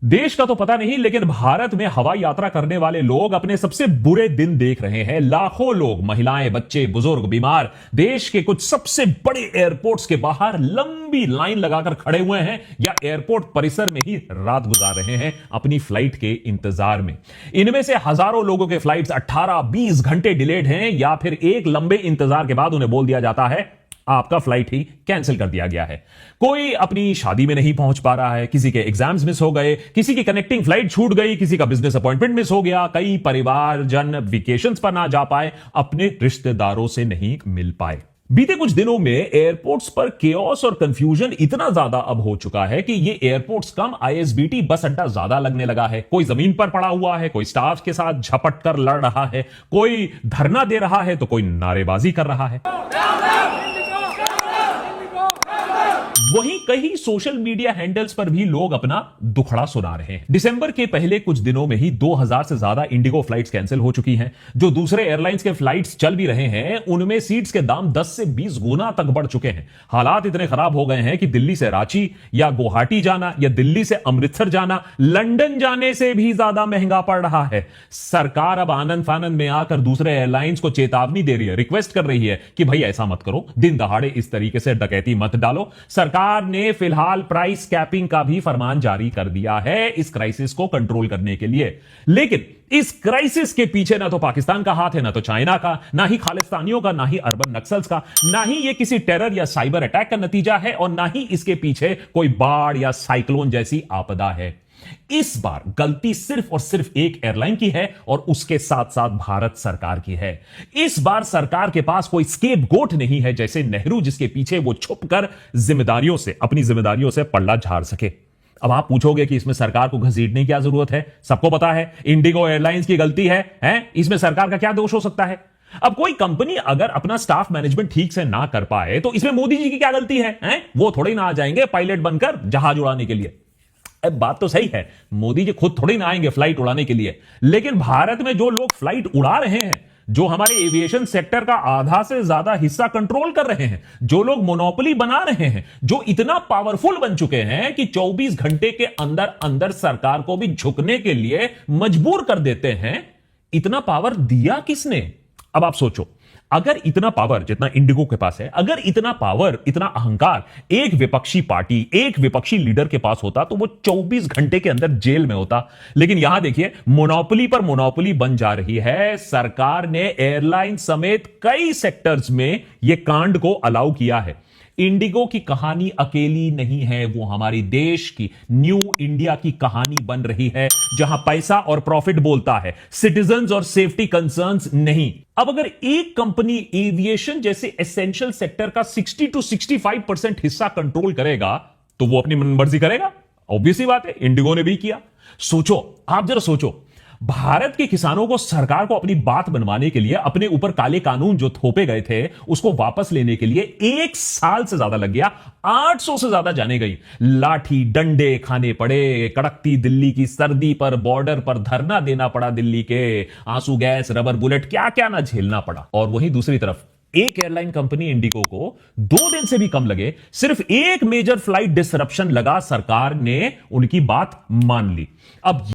देश का तो पता नहीं, लेकिन भारत में हवाई यात्रा करने वाले लोग अपने सबसे बुरे दिन देख रहे हैं। लाखों लोग, महिलाएं, बच्चे, बुजुर्ग, बीमार, देश के कुछ सबसे बड़े एयरपोर्ट्स के बाहर लंबी लाइन लगाकर खड़े हुए हैं या एयरपोर्ट परिसर में ही रात गुजार रहे हैं अपनी फ्लाइट के इंतजार में। इनमें से हजारों लोगों के फ्लाइट्स 18-20 घंटे डिलेड हैं या फिर एक लंबे इंतजार के बाद उन्हें बोल दिया जाता है आपका फ्लाइट ही कैंसिल कर दिया गया है। कोई अपनी शादी में नहीं पहुंच पा रहा है, किसी के एग्जाम्स मिस हो गए, किसी की कनेक्टिंग फ्लाइट छूट गई, किसी का बिजनेस अपॉइंटमेंट मिस हो गया, कई परिवारजन वेकेशंस पर ना जा पाए, अपने रिश्तेदारों से नहीं मिल पाए। बीते कुछ दिनों में एयरपोर्ट्स पर केओस और कंफ्यूजन इतना ज्यादा अब हो चुका है कि ये एयरपोर्ट्स कम आईएसबीटी बस अड्डा ज्यादा लगने लगा है। कोई जमीन पर पड़ा हुआ है, कोई स्टाफ के साथ झपट कर लड़ रहा है, कोई धरना दे रहा है तो कोई नारेबाजी कर रहा है। वहीं कई सोशल मीडिया हैंडल्स पर भी लोग अपना दुखड़ा सुना रहे हैं। दिसंबर के पहले कुछ दिनों में ही 2000 से ज्यादा इंडिगो फ्लाइट्स कैंसिल हो चुकी हैं। जो दूसरे एयरलाइंस के फ्लाइट्स चल भी रहे हैं, उनमें सीट्स के दाम 10 से 20 गुना तक बढ़ चुके हैं। हालात इतने खराब हो गए हैं कि दिल्ली से रांची या गुवाहाटी जाना या दिल्ली से अमृतसर जाना लंदन जाने से भी ज्यादा महंगा पड़ रहा है। सरकार अब आनंद फानंद में आकर दूसरे एयरलाइंस को चेतावनी दे रही है, रिक्वेस्ट कर रही है कि भाई ऐसा मत करो, दिन दहाड़े इस तरीके से डकैती मत डालो। सरकार ने फिलहाल प्राइस कैपिंग का भी फरमान जारी कर दिया है इस क्राइसिस को कंट्रोल करने के लिए। लेकिन इस क्राइसिस के पीछे ना तो पाकिस्तान का हाथ है, ना तो चाइना का, ना ही खालिस्तानियों का, ना ही अर्बन नक्सल्स का, ना ही ये किसी टेरर या साइबर अटैक का नतीजा है, और ना ही इसके पीछे कोई बाढ़ या साइक्लोन जैसी आपदा है। इस बार गलती सिर्फ और सिर्फ एक एयरलाइन की है और उसके साथ साथ भारत सरकार की है। इस बार सरकार के पास कोई स्केपगोट नहीं है, जैसे नेहरू, जिसके पीछे वो छुपकर अपनी जिम्मेदारियों से पल्ला झाड़ सके। अब आप पूछोगे कि इसमें सरकार को घसीटने की क्या जरूरत है? सबको पता है इंडिगो एयरलाइंस की गलती है? इसमें सरकार का क्या दोष हो सकता है? अब कोई कंपनी अगर अपना स्टाफ मैनेजमेंट ठीक से ना कर पाए तो इसमें मोदी जी की क्या गलती है? वो थोड़ी ना आ जाएंगे पायलट बनकर जहाज उड़ाने के लिए। अब बात तो सही है, मोदी जी खुद थोड़ी ना आएंगे फ्लाइट उड़ाने के लिए, लेकिन भारत में जो लोग फ्लाइट उड़ा रहे हैं, जो हमारे एविएशन सेक्टर का आधा से ज्यादा हिस्सा कंट्रोल कर रहे हैं, जो लोग मोनोपोली बना रहे हैं, जो इतना पावरफुल बन चुके हैं कि 24 घंटे के अंदर अंदर सरकार को भी झुकने के लिए मजबूर कर देते हैं, इतना पावर दिया किसने? अब आप सोचो, अगर इतना पावर जितना इंडिगो के पास है, अगर इतना पावर, इतना अहंकार एक विपक्षी पार्टी, एक विपक्षी लीडर के पास होता तो वो 24 घंटे के अंदर जेल में होता। लेकिन यहां देखिए, मोनोपोली पर मोनोपोली बन जा रही है। सरकार ने एयरलाइन समेत कई सेक्टर्स में यह कांड को अलाउ किया है। इंडिगो की कहानी अकेली नहीं है, वो हमारी देश की न्यू इंडिया की कहानी बन रही है, जहां पैसा और प्रॉफिट बोलता है, सिटीजंस और सेफ्टी कंसर्न्स नहीं। अब अगर एक कंपनी एविएशन जैसे एसेंशियल सेक्टर का 60 to 65% हिस्सा कंट्रोल करेगा तो वो अपनी मनमर्जी करेगा। ऑब्वियसली बात है, इंडिगो ने भी किया। सोचो, आप जरा सोचो, भारत के किसानों को सरकार को अपनी बात बनवाने के लिए अपने ऊपर काले कानून जो थोपे गए थे उसको वापस लेने के लिए 1 साल से ज्यादा लग गया। 800 से ज्यादा जाने गई, लाठी डंडे खाने पड़े, कड़कती दिल्ली की सर्दी पर बॉर्डर पर धरना देना पड़ा, दिल्ली के आंसू गैस, रबर बुलेट, क्या क्या ना झेलना पड़ा। और वहीं दूसरी तरफ एक एयरलाइन कंपनी इंडिगो को 2 दिन से भी कम लगे, सिर्फ एक मेजर फ्लाइट डिसरप्शन लगा, सरकार ने उनकी बात मान ली। अब